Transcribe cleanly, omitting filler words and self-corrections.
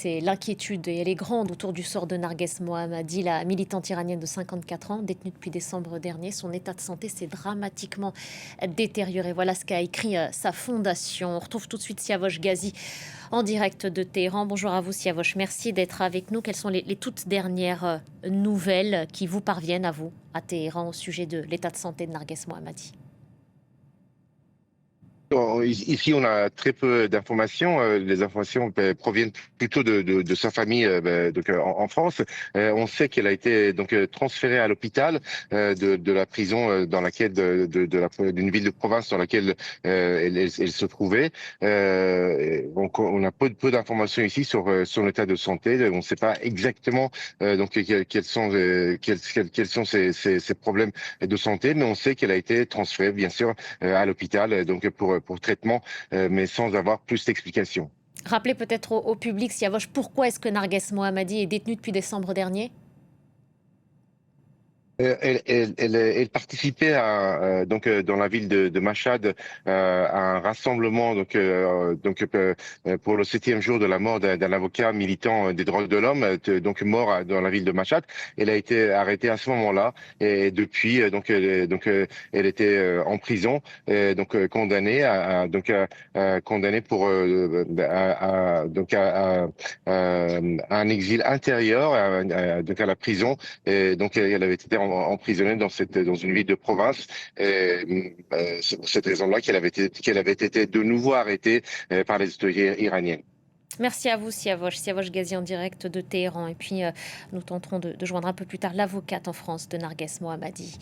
C'est l'inquiétude et elle est grande autour du sort de Narges Mohammadi, la militante iranienne de 54 ans, détenue depuis décembre dernier. Son état de santé s'est dramatiquement détérioré. Voilà ce qu'a écrit sa fondation. On retrouve tout de suite Siavosh Ghazi en direct de Téhéran. Bonjour à vous Siavosh, merci d'être avec nous. Quelles sont les toutes dernières nouvelles qui vous parviennent à vous, à Téhéran, au sujet de l'état de santé de Narges Mohammadi? Ici, on a très peu d'informations. Les informations proviennent plutôt de sa famille, en France. On sait qu'elle a été transférée à l'hôpital de la prison dans laquelle d'une ville de province dans laquelle elle se trouvait. Donc, on a peu d'informations ici sur son état de santé. On ne sait pas exactement quels sont ses problèmes de santé, mais on sait qu'elle a été transférée, bien sûr, à l'hôpital, pour traitement, mais sans avoir plus d'explications. Rappelez peut-être au public, Siavosh, pourquoi est-ce que Narges Mohammadi est détenue depuis décembre dernier? Elle participait dans la ville de Machhad à un rassemblement pour le 7e jour de la mort d'un avocat militant des droits de l'homme, mort dans la ville de Machhad. Elle a été arrêtée à ce moment-là et depuis elle était en prison, condamnée condamnée pour à un exil intérieur, à la prison. Et donc, elle avait été emprisonnée dans une ville de province. C'est pour cette raison-là qu'elle avait été de nouveau arrêtée par les autorités iraniennes. Merci à vous, Siavosh. Siavosh Ghazi en direct de Téhéran. Et puis, nous tenterons de joindre un peu plus tard l'avocate en France de Narges Mohammadi.